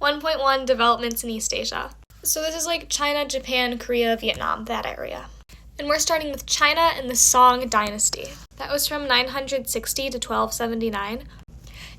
1.1 Developments in East Asia. So this is like China, Japan, Korea, Vietnam, that area. And we're starting with China and the Song Dynasty. That was from 960 to 1279.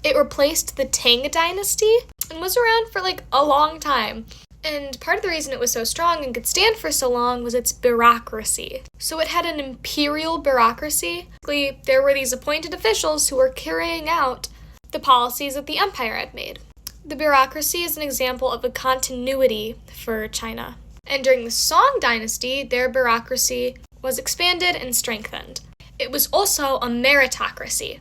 It replaced the Tang Dynasty and was around for like a long time. And part of the reason it was so strong and could stand for so long was its bureaucracy. So it had an imperial bureaucracy. There were these appointed officials who were carrying out the policies that the empire had made. The bureaucracy is an example of a continuity for China. And during the Song Dynasty, their bureaucracy was expanded and strengthened. It was also a meritocracy.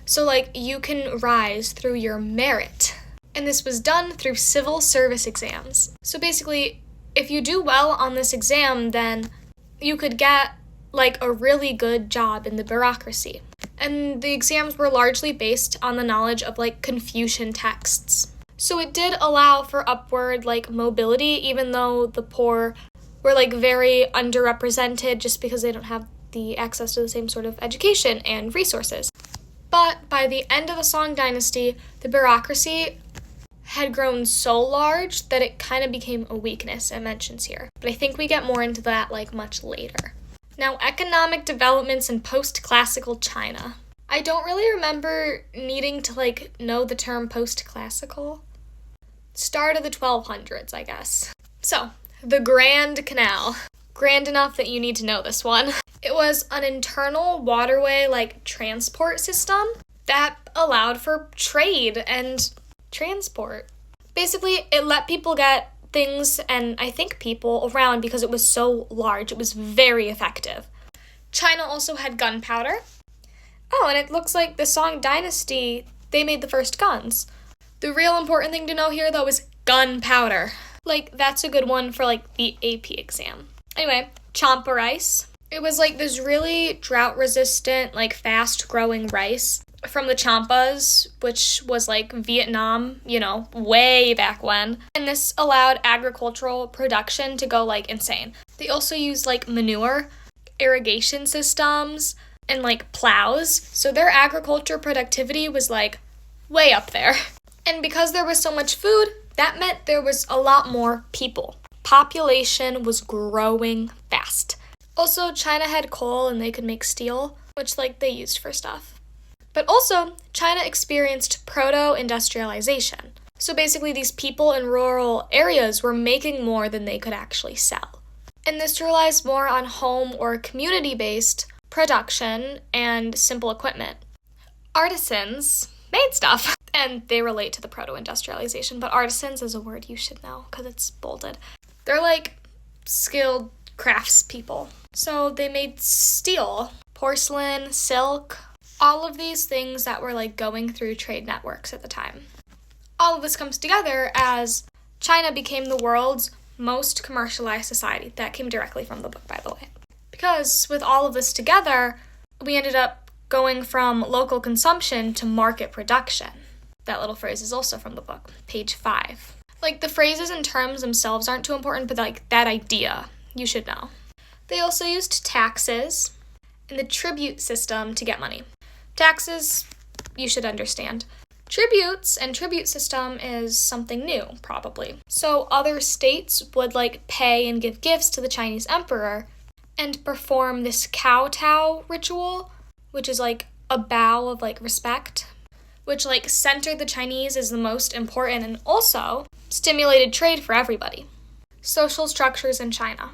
So, like, you can rise through your merit. And this was done through civil service exams. So basically, if you do well on this exam, then you could get, like, a really good job in the bureaucracy. And the exams were largely based on the knowledge of, like, Confucian texts. So it did allow for upward, like, mobility, even though the poor were, like, very underrepresented just because they don't have the access to the same sort of education and resources. But by the end of the Song Dynasty, the bureaucracy had grown so large that it kind of became a weakness, it mentions here. But I think we get more into that, like, much later. Now, economic developments in post-classical China. I don't really remember needing to, like, know the term post-classical. Start of the 1200s, I guess. So, the Grand Canal. Grand enough that you need to know this one. It was an internal waterway, like, transport system that allowed for trade and transport. Basically, it let people get things and I think people around because it was so large. It was very effective. China also had gunpowder. Oh, and it looks like the Song Dynasty, they made the first guns. The real important thing to know here, though, is gunpowder. Like, that's a good one for, like, the AP exam. Anyway, champa rice. It was, like, this really drought-resistant, like, fast-growing rice from the Champas, which was, like, Vietnam, you know, way back when. And this allowed agricultural production to go, like, insane. They also used, like, manure, irrigation systems, and, like, plows. So their agriculture productivity was, like, way up there. And because there was so much food, that meant there was a lot more people. Population was growing fast. Also, China had coal and they could make steel, which, like, they used for stuff. But also, China experienced proto-industrialization. So basically, these people in rural areas were making more than they could actually sell. And this relies more on home or community-based production and simple equipment. Artisans made stuff, and they relate to the proto-industrialization, but artisans is a word you should know because it's bolded. They're like skilled craftspeople. So they made steel, porcelain, silk, all of these things that were like going through trade networks at the time. All of this comes together as China became the world's most commercialized society. That came directly from the book, by the way. Because with all of this together, we ended up going from local consumption to market production. That little phrase is also from the book, page 5. Like, the phrases and terms themselves aren't too important, but like that idea, you should know. They also used taxes and the tribute system to get money. Taxes, you should understand. Tributes and tribute system is something new, probably. So other states would like pay and give gifts to the Chinese emperor and perform this kowtow ritual, which is like a bow of like respect, which like centered the Chinese as the most important and also stimulated trade for everybody. Social structures in China.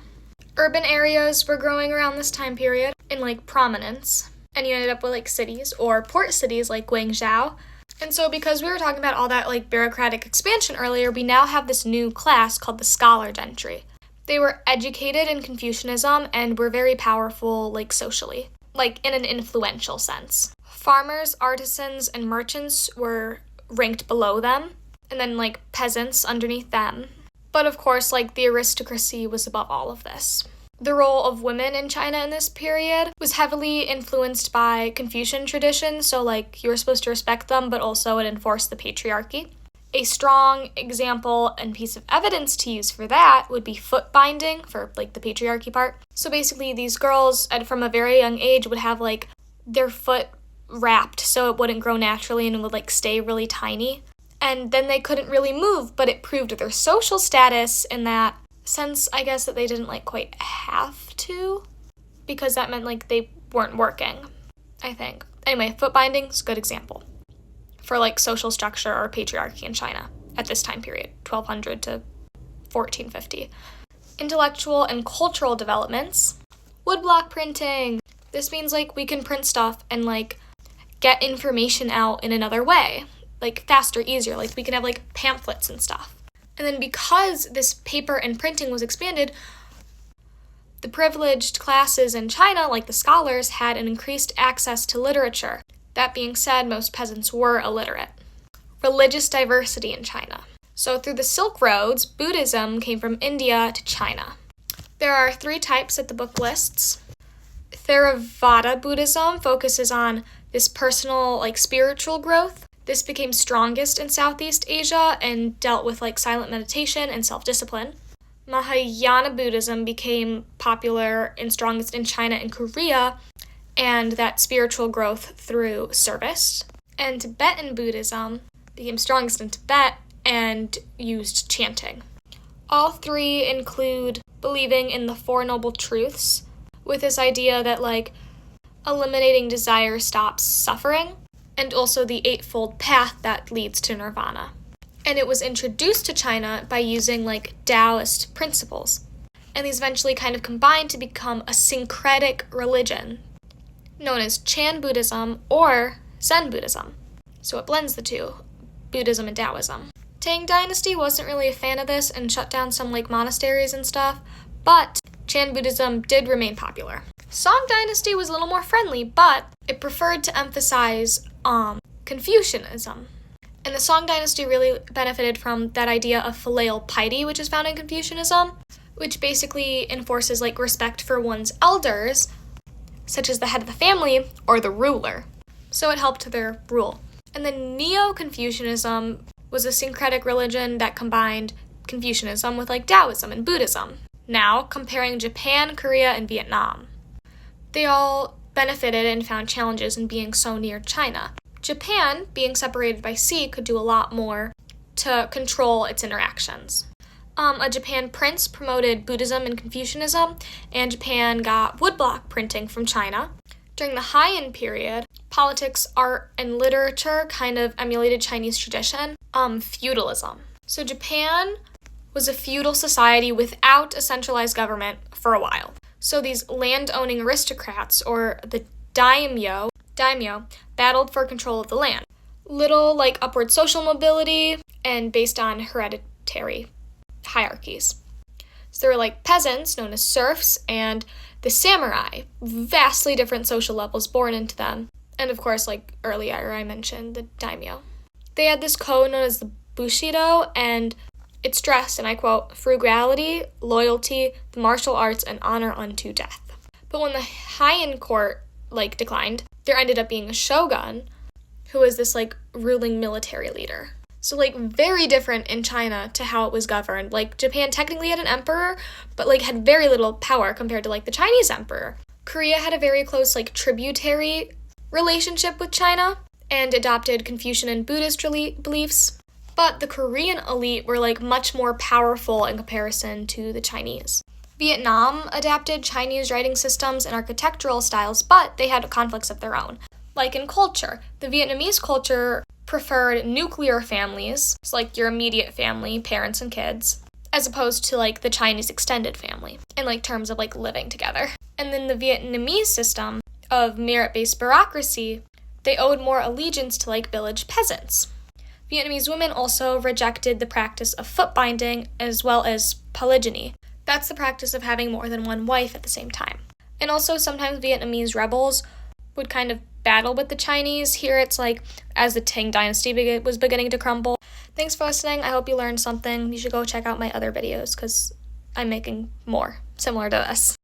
Urban areas were growing around this time period in like prominence, and you ended up with like cities or port cities like Guangzhou. And so because we were talking about all that like bureaucratic expansion earlier, we now have this new class called the scholar gentry. They were educated in Confucianism and were very powerful like socially, like in an influential sense. Farmers, artisans, and merchants were ranked below them, and then like peasants underneath them. But of course, like the aristocracy was above all of this. The role of women in China in this period was heavily influenced by Confucian tradition, so like you were supposed to respect them, but also it enforced the patriarchy. A strong example and piece of evidence to use for that would be foot binding for like the patriarchy part. So basically these girls from a very young age would have like their foot wrapped so it wouldn't grow naturally and it would like stay really tiny. And then they couldn't really move, but it proved their social status in that sense, I guess, that they didn't like quite have to, because that meant like they weren't working, I think. Anyway, foot binding is a good example for like social structure or patriarchy in China at this time period, 1200 to 1450. Intellectual and cultural developments. Woodblock printing. This means like we can print stuff and like get information out in another way, like faster, easier. Like we can have like pamphlets and stuff. And then because this paper and printing was expanded, the privileged classes in China, like the scholars, had an increased access to literature. That being said, most peasants were illiterate. Religious diversity in China. So through the Silk Roads, Buddhism came from India to China. There are 3 types that the book lists. Theravada Buddhism focuses on this personal, like spiritual growth. This became strongest in Southeast Asia and dealt with like silent meditation and self-discipline. Mahayana Buddhism became popular and strongest in China and Korea, and that spiritual growth through service. And Tibetan Buddhism became strongest in Tibet and used chanting. All 3 include believing in the Four Noble Truths, with this idea that like eliminating desire stops suffering, and also the Eightfold Path that leads to nirvana. And it was introduced to China by using like Taoist principles. And these eventually kind of combined to become a syncretic religion known as Chan Buddhism or Zen Buddhism. So it blends the two, Buddhism and Taoism. Tang Dynasty wasn't really a fan of this and shut down some like monasteries and stuff, but Chan Buddhism did remain popular. Song Dynasty was a little more friendly, but it preferred to emphasize Confucianism. And the Song Dynasty really benefited from that idea of filial piety, which is found in Confucianism, which basically enforces like respect for one's elders, such as the head of the family or the ruler. So it helped their rule. And then Neo-Confucianism was a syncretic religion that combined Confucianism with like Taoism and Buddhism. Now, comparing Japan, Korea, and Vietnam. They all benefited and found challenges in being so near China. Japan, being separated by sea, could do a lot more to control its interactions. A Japan prince promoted Buddhism and Confucianism, and Japan got woodblock printing from China. During the Heian period, politics, art, and literature kind of emulated Chinese tradition. Feudalism. So Japan was a feudal society without a centralized government for a while. So these land-owning aristocrats, or the daimyo, battled for control of the land. Little like upward social mobility and based on hereditary hierarchies. So there were like peasants known as serfs and the samurai, vastly different social levels born into them. And of course, like earlier I mentioned, the daimyo. They had this code known as the Bushido, and it stressed, and I quote, frugality, loyalty, the martial arts, and honor unto death. But when the Heian court declined, there ended up being a shogun who was this ruling military leader. So very different in China to how it was governed. Japan technically had an emperor, but had very little power compared to the Chinese emperor. Korea had a very close tributary relationship with China and adopted Confucian and Buddhist beliefs. But the Korean elite were much more powerful in comparison to the Chinese. Vietnam adapted Chinese writing systems and architectural styles, but they had conflicts of their own. Like in culture, the Vietnamese culture preferred nuclear families, so your immediate family, parents and kids, as opposed to the Chinese extended family, in terms of living together. And then the Vietnamese system of merit-based bureaucracy, they owed more allegiance to village peasants. Vietnamese women also rejected the practice of foot binding as well as polygyny. That's the practice of having more than one wife at the same time. And also sometimes Vietnamese rebels would kind of battle with the Chinese. Here it's as the Tang Dynasty was beginning to crumble. Thanks for listening. I hope you learned something. You should go check out my other videos because I'm making more similar to this.